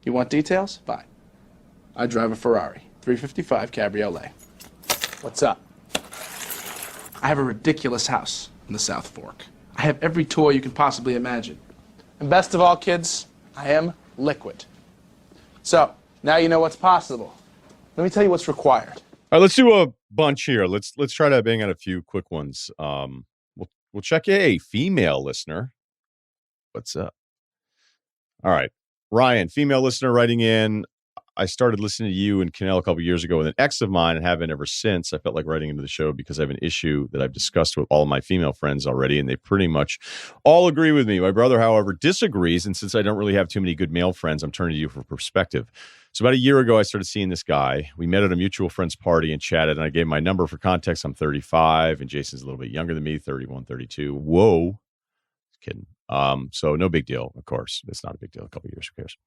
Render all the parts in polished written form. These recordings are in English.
You want details? Fine. I drive a Ferrari, 355 Cabriolet. What's up? I have a ridiculous house in the South Fork. I have every toy you can possibly imagine. And best of all, kids, I am liquid. So, now you know what's possible. Let me tell you what's required. All right, let's do a bunch here. Let's try to bang out a few quick ones. We'll check. Hey, female listener, what's up? All right, Ryan, female listener writing in. I started listening to you and Cannell a couple years ago with an ex of mine and haven't ever since. I felt like writing into the show because I have an issue that I've discussed with all of my female friends already, and they pretty much all agree with me. My brother, however, disagrees, and since I don't really have too many good male friends, I'm turning to you for perspective. So about a year ago, I started seeing this guy. We met at a mutual friend's party and chatted, and I gave him my number. For context, I'm 35, and Jason's a little bit younger than me, 31, 32. Whoa. Just kidding. So no big deal, of course. It's not a big deal. A couple of years, who cares?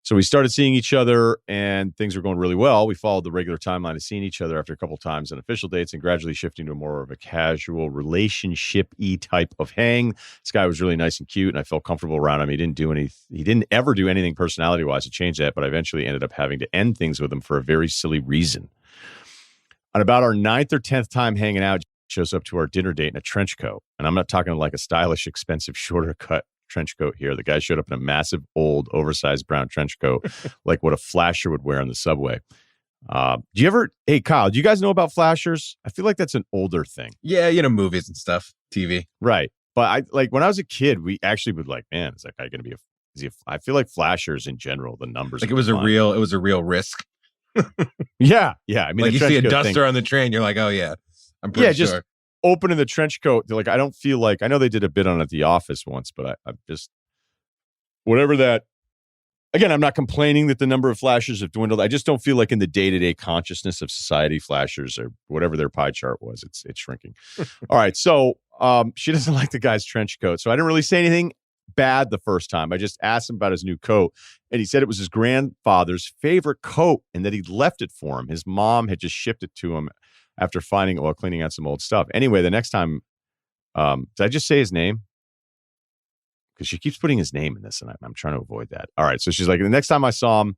So we started seeing each other, and things were going really well. We followed the regular timeline of seeing each other after a couple times on official dates and gradually shifting to more of a casual relationship-y type of hang. This guy was really nice and cute, and I felt comfortable around him. He didn't ever do anything personality-wise to change that, but I eventually ended up having to end things with him for a very silly reason. On about our 9th or 10th time hanging out, he shows up to our dinner date in a trench coat. And I'm not talking like a stylish, expensive, shorter cut trench coat here. The guy showed up in a massive, old, oversized brown trench coat, like what a flasher would wear on the subway. Hey, Kyle, do you guys know about flashers? I feel like that's an older thing. Yeah, movies and stuff, TV. Right. But when I was a kid, we actually would man, is that guy going to be I feel like flashers in general, the numbers. Like it was a real risk. Yeah. I mean, like you see a duster on the train, you're like, oh yeah, I'm pretty sure. Just opening the trench coat. They're like, I don't feel like, I know they did a bit on it at the office once, but I'm just, whatever that, again, I'm not complaining that the number of flashers have dwindled. I just don't feel like in the day-to-day consciousness of society, flashers or whatever their pie chart was, it's shrinking. All right. So she doesn't like the guy's trench coat. So I didn't really say anything bad the first time. I just asked him about his new coat, and he said it was his grandfather's favorite coat and that he'd left it for him. His mom had just shipped it to him after finding it while cleaning out some old stuff. Anyway, the next time, did I just say his name? Because she keeps putting his name in this, and I'm trying to avoid that. All right, so she's like, the next time I saw him,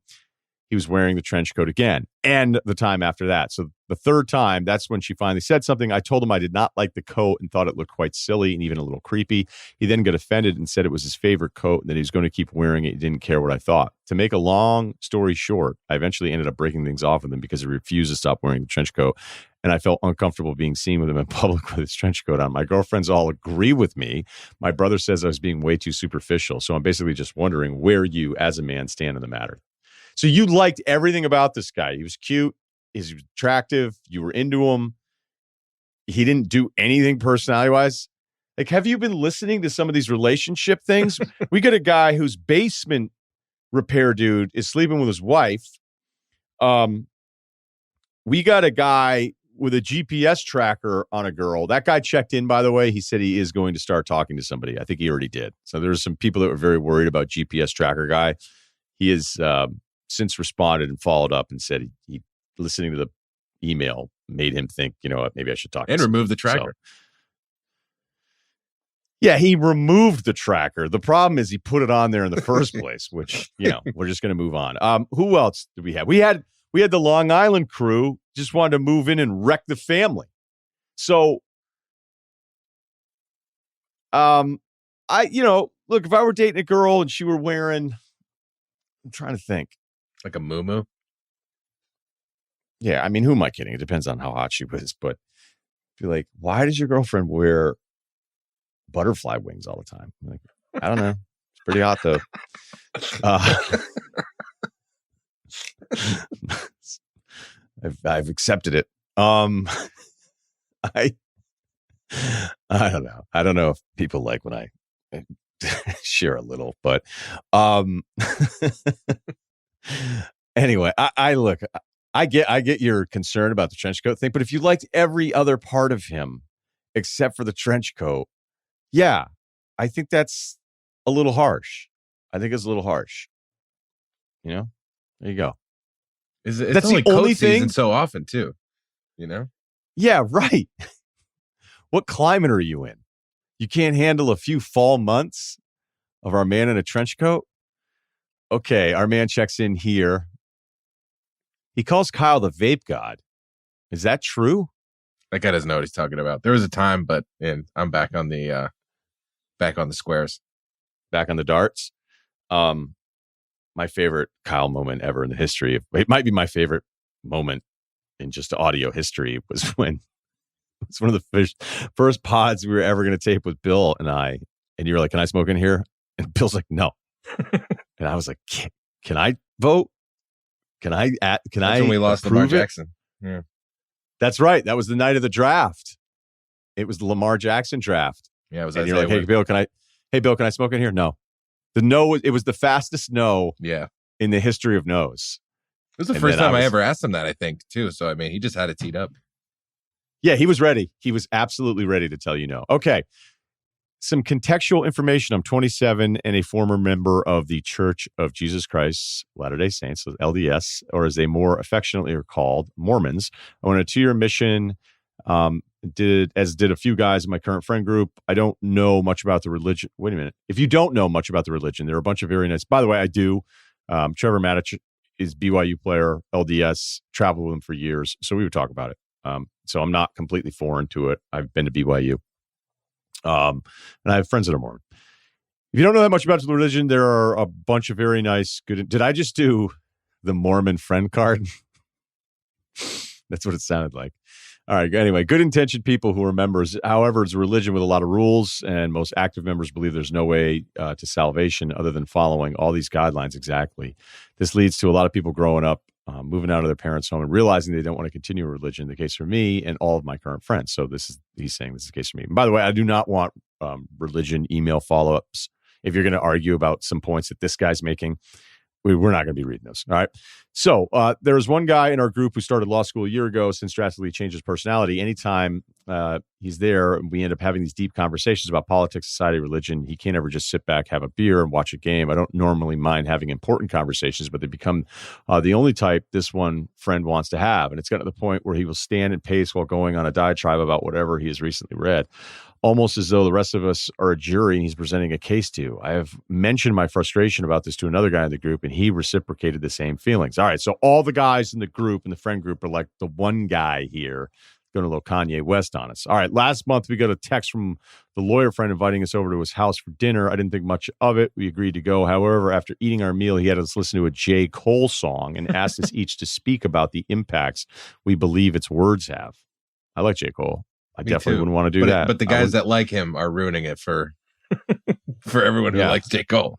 he was wearing the trench coat again, and the time after that. So the third time, that's when she finally said something. I told him I did not like the coat and thought it looked quite silly and even a little creepy. He then got offended and said it was his favorite coat and that he was going to keep wearing it. He didn't care what I thought. To make a long story short, I eventually ended up breaking things off with him because he refused to stop wearing the trench coat, and I felt uncomfortable being seen with him in public with his trench coat on. My girlfriends all agree with me. My brother says I was being way too superficial. So I'm basically just wondering where you, as a man, stand in the matter. So you liked everything about this guy. He was cute. He was attractive. You were into him. He didn't do anything personality-wise. Like, have you been listening to some of these relationship things? We got a guy whose basement repair dude is sleeping with his wife. We got a guy with a GPS tracker on a girl. That guy checked in, by the way. He said he is going to start talking to somebody. I think he already did. So there's some people that were very worried about GPS tracker guy. He has since responded and followed up and said he listening to the email made him think, you know what, maybe I should talk and remove the tracker. So, yeah, he removed the tracker. The problem is he put it on there in the first place, which, we're just going to move on. Who else did we have? We had the Long Island crew just wanted to move in and wreck the family. So, look, if I were dating a girl and she were wearing, I'm trying to think. Like a muumuu? Yeah, I mean, who am I kidding? It depends on how hot she was, but be like, why does your girlfriend wear butterfly wings all the time? I'm like, I don't know. It's pretty hot though. I've accepted it. I don't know. I don't know if people like when I share a little, but anyway, I get your concern about the trench coat thing, but if you liked every other part of him except for the trench coat, yeah, I think that's a little harsh. I think it's a little harsh. There you go. It's that's only the only coat season thing so often too, Yeah, right. What climate are you in? You can't handle a few fall months of our man in a trench coat? Okay, our man checks in here. He calls Kyle the vape god. Is that true? That guy doesn't know what he's talking about. There was a time, but I'm back on the squares. Back on the darts. My favorite Kyle moment ever in the history of it might be my favorite moment in just audio history was when it's one of the first pods we were ever going to tape with Bill and I. And you were like, "Can I smoke in here?" And Bill's like, "No." And I was like, "Can I vote? Can I? That's when we lost Lamar Jackson. Yeah, that's right. That was the night of the draft. It was the Lamar Jackson draft. Yeah, it was. And you're like, "Hey Bill, can I smoke in here?" No. The no. It was the fastest no. Yeah. In the history of no's. It was the first time I ever asked him that, I think, too. So I mean, he just had it teed up. Yeah, he was ready. He was absolutely ready to tell you no. Okay. Some contextual information. I'm 27 and a former member of the Church of Jesus Christ Latter-day Saints, so LDS, or as they more affectionately are called, Mormons. I went on a 2-year mission, did a few guys in my current friend group. I don't know much about the religion. Wait a minute. If you don't know much about the religion, there are a bunch of very nice. By the way, I do. Trevor Matich is BYU player, LDS, traveled with him for years. So we would talk about it. So I'm not completely foreign to it. I've been to BYU. And I have friends that are Mormon. If you don't know that much about the religion, there are a bunch of very nice, good. Did I just do the Mormon friend card? That's what it sounded like. All right. Anyway, good intentioned people who are members. However, it's a religion with a lot of rules, and most active members believe there's no way to salvation other than following all these guidelines exactly. This leads to a lot of people growing up, moving out of their parents' home and realizing they don't want to continue a religion. The case for me and all of my current friends. So he's saying this is the case for me. And by the way, I do not want religion email follow-ups. If you're going to argue about some points that this guy's making, we're not going to be reading those. All right. So there's one guy in our group who started law school a year ago, since drastically changed his personality. Anytime he's there, we end up having these deep conversations about politics, society, religion. He can't ever just sit back, have a beer, and watch a game. I don't normally mind having important conversations, but they become the only type this one friend wants to have. And it's gotten to the point where he will stand and pace while going on a diatribe about whatever he has recently read, almost as though the rest of us are a jury and he's presenting a case to. I have mentioned my frustration about this to another guy in the group, and he reciprocated the same feelings. All right, so all the guys in the group, in the friend group, are like the one guy here going a little Kanye West on us. All right, last month we got a text from the lawyer friend inviting us over to his house for dinner. I didn't think much of it. We agreed to go. However, after eating our meal, he had us listen to a J. Cole song and asked us each to speak about the impacts we believe its words have. I like J. Cole. I definitely wouldn't want to do that. But the guys that like him are ruining it for everyone who likes J. Cole.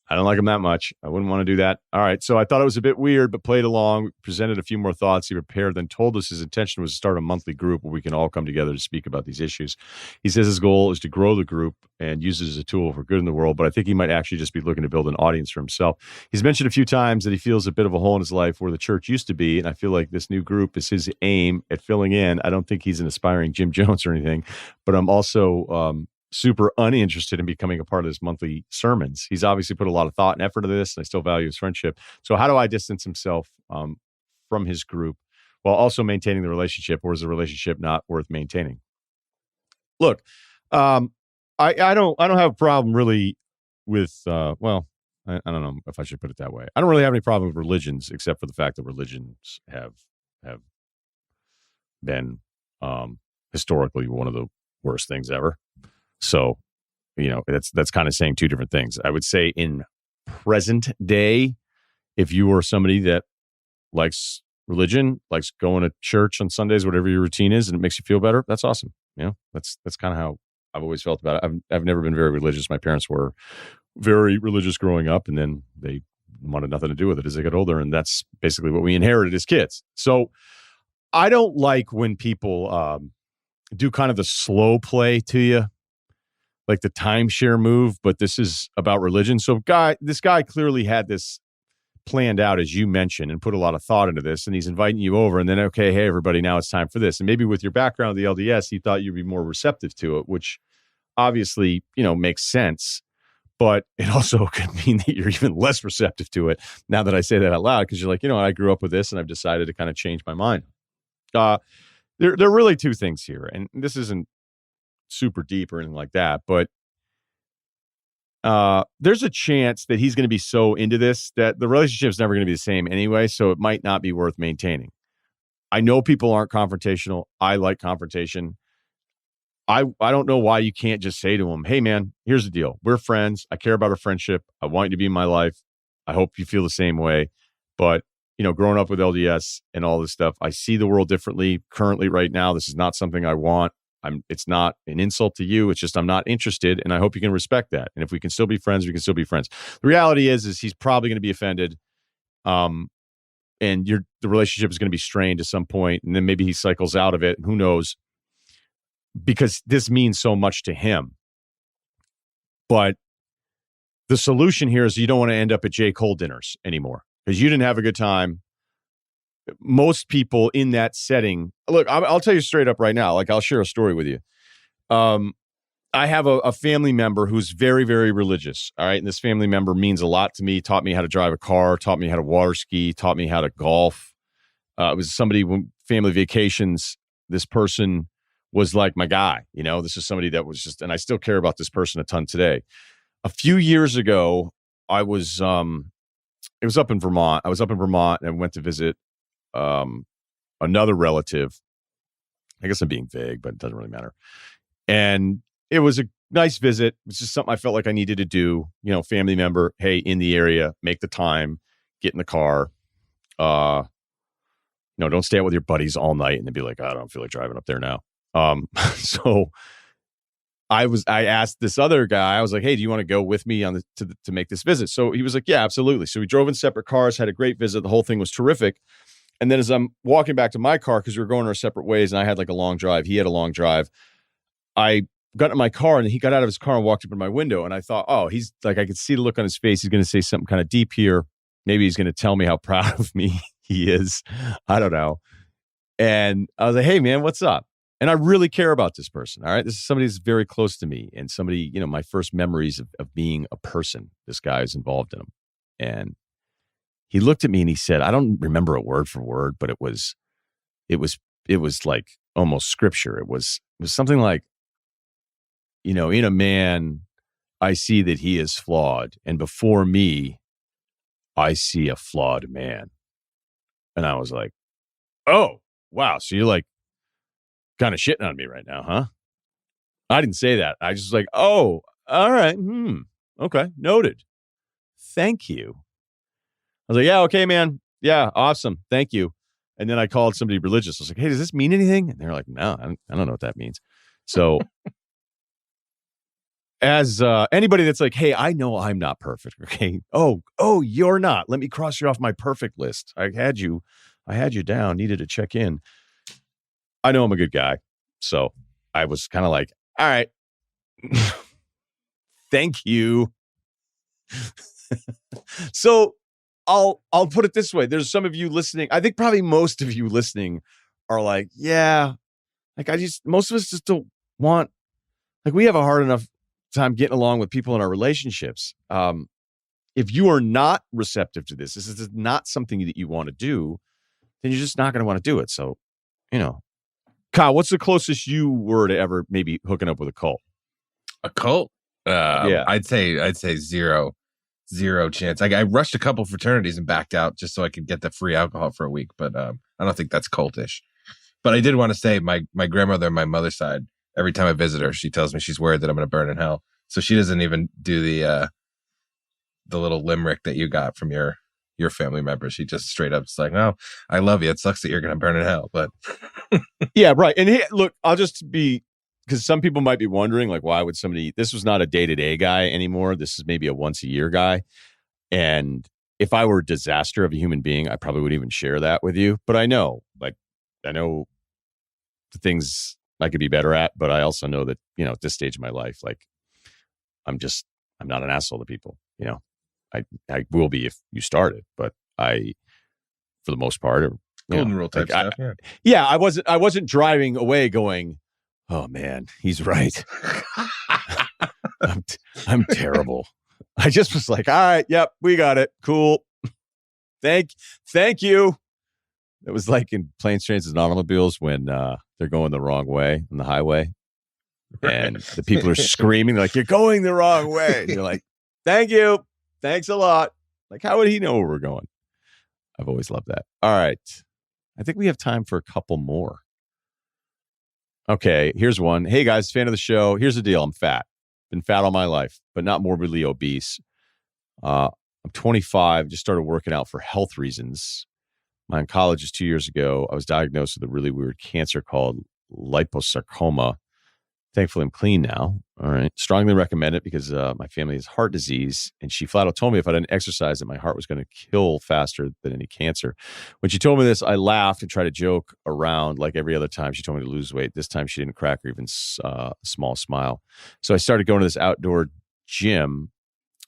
I don't like him that much. I wouldn't want to do that. All right. So I thought it was a bit weird, but played along, presented a few more thoughts. He prepared, then told us his intention was to start a monthly group where we can all come together to speak about these issues. He says his goal is to grow the group and use it as a tool for good in the world, but I think he might actually just be looking to build an audience for himself. He's mentioned a few times that he feels a bit of a hole in his life where the church used to be, and I feel like this new group is his aim at filling in. I don't think he's an aspiring Jim Jones or anything, but I'm also super uninterested in becoming a part of this monthly sermons. He's obviously put a lot of thought and effort into this, and I still value his friendship. So how do I distance himself from his group while also maintaining the relationship, or is the relationship not worth maintaining? Look, I don't have a problem really with I don't know if I should put it that way. I don't really have any problem with religions, except for the fact that religions have been historically one of the worst things ever. So, that's kind of saying two different things. I would say in present day, if you are somebody that likes religion, likes going to church on Sundays, whatever your routine is, and it makes you feel better, that's awesome. That's kind of how I've always felt about it. I've never been very religious. My parents were very religious growing up, and then they wanted nothing to do with it as they got older. And that's basically what we inherited as kids. So I don't like when people do kind of the slow play to you, like the timeshare move, but this is about religion. So this guy clearly had this planned out, as you mentioned, and put a lot of thought into this, and he's inviting you over, and then, okay, hey, everybody, now it's time for this. And maybe with your background, the LDS, he thought you'd be more receptive to it, which obviously, makes sense, but it also could mean that you're even less receptive to it now that I say that out loud, because you're like, I grew up with this, and I've decided to kind of change my mind. There are really two things here, and this isn't super deep or anything like that, but there's a chance that he's going to be so into this that the relationship is never going to be the same anyway. So it might not be worth maintaining. I know people aren't confrontational. I like confrontation. I don't know why you can't just say to him, hey, man, here's the deal. We're friends. I care about our friendship. I want you to be in my life. I hope you feel the same way. But, growing up with LDS and all this stuff, I see the world differently currently right now. This is not something I want. It's not an insult to you. It's just I'm not interested, and I hope you can respect that. And if we can still be friends, we can still be friends. The reality is he's probably going to be offended, and the relationship is going to be strained at some point, and then maybe he cycles out of it. Who knows? Because this means so much to him. But the solution here is you don't want to end up at J. Cole dinners anymore because you didn't have a good time. Most people in that setting, look, I'll tell you straight up right now, like I'll share a story with you. I have a family member who's very, very religious. All right. And this family member means a lot to me, taught me how to drive a car, taught me how to water ski, taught me how to golf. It was somebody, when family vacations, this person was like my guy. This is somebody that was just, and I still care about this person a ton today. A few years ago, it was up in Vermont. I was up in Vermont and went to visit another relative. I guess I'm being vague, but it doesn't really matter. And it was a nice visit. It was just something I felt like I needed to do. Family member, hey, in the area, make the time, get in the car. Don't stay out with your buddies all night and then be like, I don't feel like driving up there now. So I asked this other guy, I was like, hey, do you want to go with me to make this visit? So he was like, yeah, absolutely. So we drove in separate cars, had a great visit. The whole thing was terrific. And then as I'm walking back to my car, because we were going our separate ways and I had like a long drive, he had a long drive, I got in my car and he got out of his car and walked up in my window. And I thought, oh, he's like, I could see the look on his face. He's going to say something kind of deep here. Maybe he's going to tell me how proud of me he is. I don't know. And I was like, hey, man, what's up? And I really care about this person. All right. This is somebody that's very close to me and somebody, my first memories of being a person, this guy is involved in them. And he looked at me and he said, I don't remember a word for word, but it was like almost scripture. It was something like, in a man, I see that he is flawed. And before me, I see a flawed man. And I was like, oh, wow. So you're like kind of shitting on me right now, huh? I didn't say that. I just was like, oh, all right. Okay. Noted. Thank you. I was like, yeah, okay, man. Yeah, awesome. Thank you. And then I called somebody religious. I was like, hey, does this mean anything? And they're like, no, I don't know what that means. So as anybody that's like, hey, I know I'm not perfect. Okay. Oh, you're not. Let me cross you off my perfect list. I had you down, needed to check in. I know I'm a good guy. So I was kind of like, all right. Thank you. So I'll put it this way. There's some of you listening. I think probably most of you listening are like, yeah, like most of us just don't want, like we have a hard enough time getting along with people in our relationships. If you are not receptive to this is not something that you want to do, then you're just not going to want to do it. So, Kyle, what's the closest you were to ever maybe hooking up with a cult? A cult? Yeah. I'd say zero chance. I rushed a couple fraternities and backed out just so I could get the free alcohol for a week. But I don't think that's cultish. But I did want to say my grandmother on my mother's side, every time I visit her, she tells me she's worried that I'm going to burn in hell. So she doesn't even do the little limerick that you got from your family member. She just straight up is like, "No, I love you. It sucks that you're going to burn in hell." But yeah, right. And look, I'll just be, because some people might be wondering, like, why would somebody? This was not a day-to-day guy anymore. This is maybe a once-a-year guy. And if I were a disaster of a human being, I probably wouldn't even share that with you. But I know the things I could be better at, but I also know that, at this stage of my life, like I'm not an asshole to people. I will be if you started, but for the most part, golden rule type stuff. Yeah. I wasn't driving away going, oh man, he's right. I'm terrible. I just was like, all right, yep, we got it. Cool. Thank you. It was like in planes, trains, and automobiles when they're going the wrong way on the highway. And the people are screaming like, you're going the wrong way. And you're like, Thank you. Thanks a lot. Like, how would he know where we're going? I've always loved that. All right. I think we have time for a couple more. Okay, here's one. Hey, guys, fan of the show. Here's the deal. I'm fat. Been fat all my life, but not morbidly obese. I'm 25, just started working out for health reasons. My oncologist 2 years ago, I was diagnosed with a really weird cancer called liposarcoma. Thankfully, I'm clean now. All right. Strongly recommend it because my family has heart disease. And she flat out told me if I didn't exercise that my heart was going to kill faster than any cancer. When she told me this, I laughed and tried to joke around like every other time she told me to lose weight. This time she didn't crack or even a small smile. So I started going to this outdoor gym.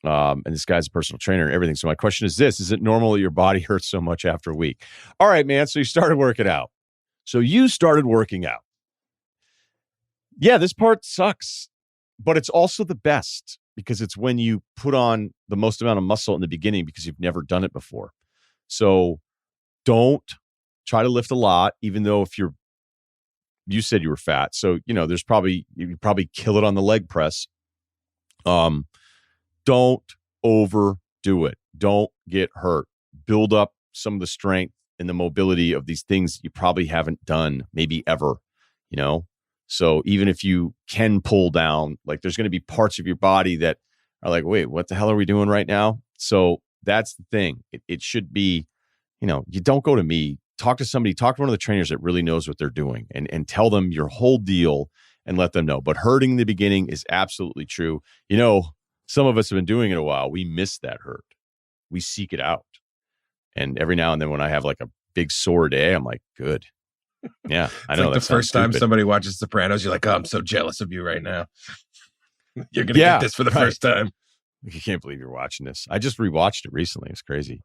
And this guy's a personal trainer and everything. So my question is this: is it normal that your body hurts so much after a week? All right, man. So you started working out. Yeah, this part sucks, but it's also the best because it's when you put on the most amount of muscle in the beginning because you've never done it before. So don't try to lift a lot, even though you said you were fat. So, you probably kill it on the leg press. Don't overdo it. Don't get hurt. Build up some of the strength and the mobility of these things you probably haven't done, maybe ever, So even if you can pull down, like there's going to be parts of your body that are like, wait, what the hell are we doing right now? So that's the thing. It should be, you don't go to me. Talk to somebody, talk to one of the trainers that really knows what they're doing and tell them your whole deal and let them know. But hurting in the beginning is absolutely true. Some of us have been doing it a while. We miss that hurt. We seek it out. And every now and then when I have like a big sore day, I'm like, good. Yeah, I know. Like the first time somebody watches Sopranos, you're like, oh, I'm so jealous of you right now. You're going to get this for the first time. I can't believe you're watching this. I just rewatched it recently. It's crazy.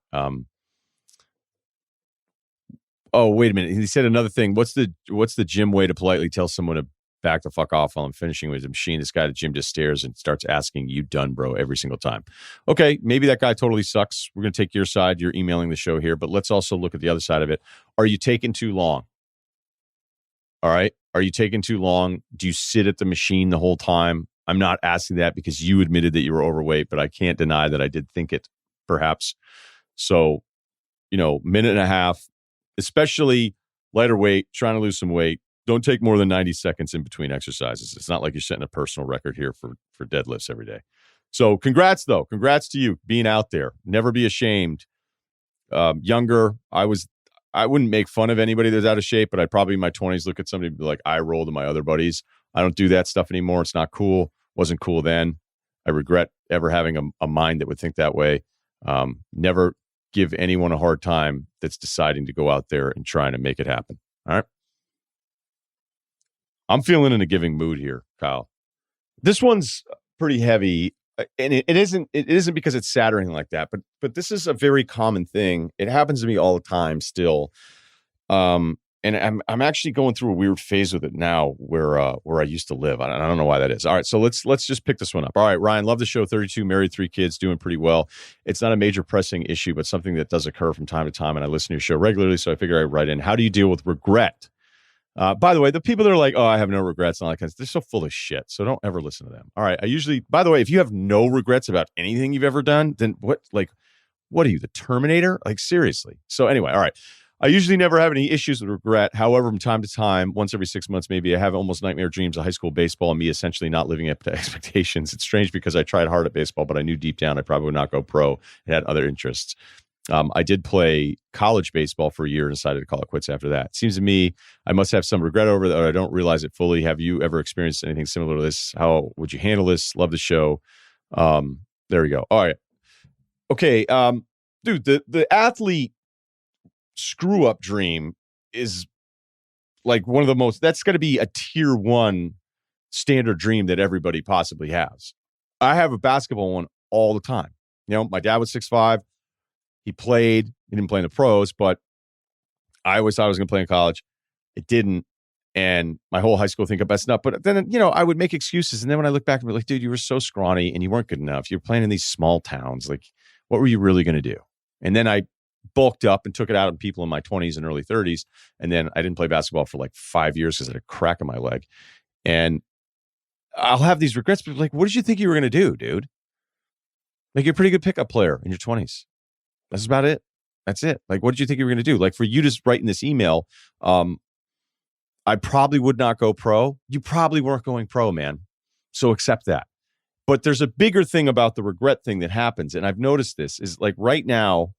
Oh, wait a minute. He said another thing. What's the gym way to politely tell someone to back the fuck off while I'm finishing with the machine? This guy at the gym just stares and starts asking, you done, bro, every single time. Okay, maybe that guy totally sucks. We're going to take your side. You're emailing the show here, but let's also look at the other side of it. Are you taking too long? All right. Are you taking too long? Do you sit at the machine the whole time? I'm not asking that because you admitted that you were overweight, but I can't deny that I did think it, perhaps. So, minute and a half, especially lighter weight, trying to lose some weight. Don't take more than 90 seconds in between exercises. It's not like you're setting a personal record here for deadlifts every day. So congrats, though. Congrats to you being out there. Never be ashamed. Younger, I wouldn't make fun of anybody that's out of shape, but I'd probably in my 20s look at somebody and be like, I roll to my other buddies. I don't do that stuff anymore. It's not cool. Wasn't cool then. I regret ever having a mind that would think that way. Never give anyone a hard time that's deciding to go out there and trying to make it happen. All right. I'm feeling in a giving mood here, Kyle. This one's pretty heavy, and it isn't because it's sad or anything like that, but this is a very common thing. It happens to me all the time still. And I'm actually going through a weird phase with it now where I used to live. I don't know why that is. All right, so let's just pick this one up. All right, Ryan, love the show. 32, married, 3 kids, doing pretty well. It's not a major pressing issue, but something that does occur from time to time, and I listen to your show regularly, so I figure I'd write in. How do you deal with regret? By the way, the people that are like, oh, I have no regrets and all that kind of stuff, they're so full of shit. So don't ever listen to them. All right. By the way, if you have no regrets about anything you've ever done, then what are you, the Terminator? Like, seriously. So anyway, all right. I usually never have any issues with regret. However, from time to time, once every 6 months, maybe I have almost nightmare dreams of high school baseball and me essentially not living up to expectations. It's strange because I tried hard at baseball, but I knew deep down I probably would not go pro and had other interests. I did play college baseball for a year and decided to call it quits after that. It seems to me I must have some regret over that, or I don't realize it fully. Have you ever experienced anything similar to this? How would you handle this? Love the show. There we go. All right. Okay. Dude, the athlete screw up dream is like one of the most, that's going to be a tier 1 standard dream that everybody possibly has. I have a basketball one all the time. My dad was 6'5". He played. He didn't play in the pros, but I always thought I was going to play in college. It didn't. And my whole high school thing got messed up. But then, I would make excuses. And then when I look back, I'm like, dude, you were so scrawny and you weren't good enough. You're playing in these small towns. Like, what were you really going to do? And then I bulked up and took it out on people in my 20s and early 30s. And then I didn't play basketball for like 5 years because I had a crack in my leg. And I'll have these regrets, but like, what did you think you were going to do, dude? Like, you're a pretty good pickup player in your 20s. That's about it. That's it. Like, what did you think you were going to do? Like, for you to write in this email, I probably would not go pro. You probably weren't going pro, man. So accept that. But there's a bigger thing about the regret thing that happens. And I've noticed this is like right now,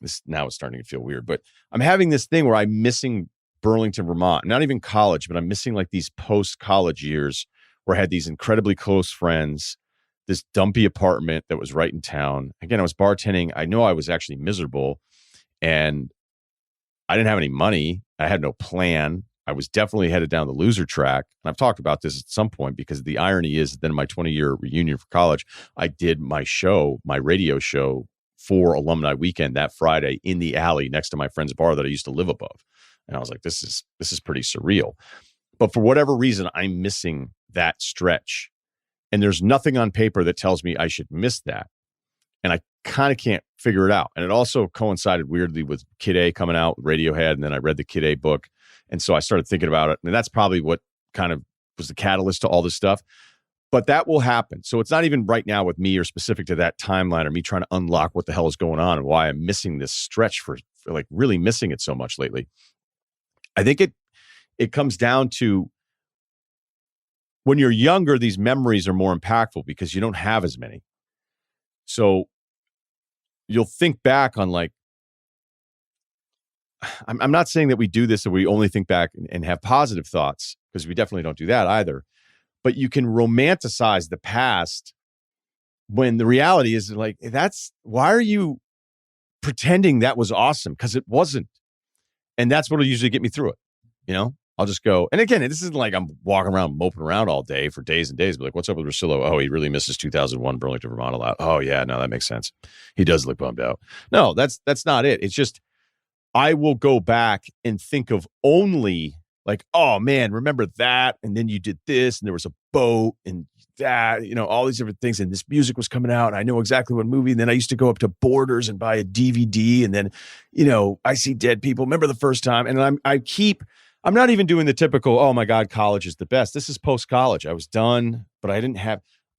this now is starting to feel weird, but I'm having this thing where I'm missing Burlington, Vermont, not even college, but I'm missing like these post-college years where I had these incredibly close friends, this dumpy apartment that was right in town. Again, I was bartending. I know I was actually miserable and I didn't have any money. I had no plan. I was definitely headed down the loser track. And I've talked about this at some point because the irony is that in my 20-year reunion for college, I did my show, my radio show for Alumni Weekend that Friday in the alley next to my friend's bar that I used to live above. And I was like, this is pretty surreal. But for whatever reason, I'm missing that stretch. And there's nothing on paper that tells me I should miss that. And I kind of can't figure it out. And it also coincided weirdly with Kid A coming out with Radiohead. And then I read the Kid A book. And so I started thinking about it. And that's probably what kind of was the catalyst to all this stuff. But that will happen. So it's not even right now with me or specific to that timeline or me trying to unlock what the hell is going on and why I'm missing this stretch for like really missing it so much lately. I think it comes down to when you're younger, these memories are more impactful because you don't have as many. So you'll think back on like, I'm not saying that we do this and we only think back and have positive thoughts because we definitely don't do that either. But you can romanticize the past when the reality is like, why are you pretending that was awesome? Because it wasn't. And that's what will usually get me through it. You know, I'll just go. And again, this isn't like I'm walking around moping around all day for days and days. But like, what's up with Russillo? Oh, he really misses 2001 Burlington, Vermont a lot. Oh, yeah, no, that makes sense. He does look bummed out. No, that's not it. It's just I will go back and think of only like, oh, man, remember that? And then you did this and there was a boat and that, you know, all these different things. And this music was coming out. And I know exactly what movie. And then I used to go up to Borders and buy a DVD. And then, you know, I See Dead People. Remember the first time? And I'm not even doing the typical, oh my God, college is the best. This is post-college. I was done, but I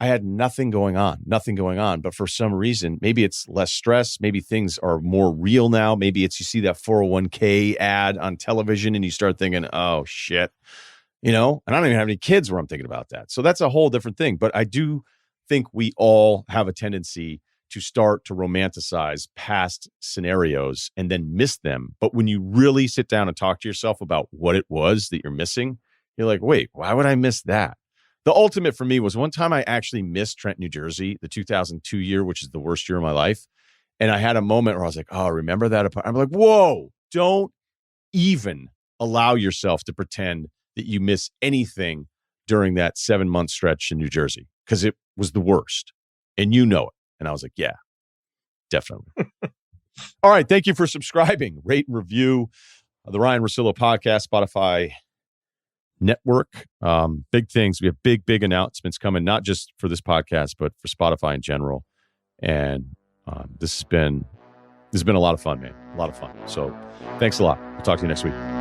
had nothing going on. But for some reason, maybe it's less stress. Maybe things are more real now. Maybe it's you see that 401k ad on television and you start thinking, oh shit, you know, and I don't even have any kids where I'm thinking about that. So that's a whole different thing. But I do think we all have a tendency to start to romanticize past scenarios and then miss them. But when you really sit down and talk to yourself about what it was that you're missing, you're like, wait, why would I miss that? The ultimate for me was one time I actually missed Trent, New Jersey, the 2002 year, which is the worst year of my life. And I had a moment where I was like, oh, remember that? I'm like, whoa, don't even allow yourself to pretend that you miss anything during that 7-month stretch in New Jersey because it was the worst. And you know it. And I was like, yeah, definitely. All right. Thank you for subscribing. Rate and review the Ryen Russillo podcast, Spotify network. Big things. We have big announcements coming, not just for this podcast, but for Spotify in general. And this has been a lot of fun, man. A lot of fun. So thanks a lot. We'll talk to you next week.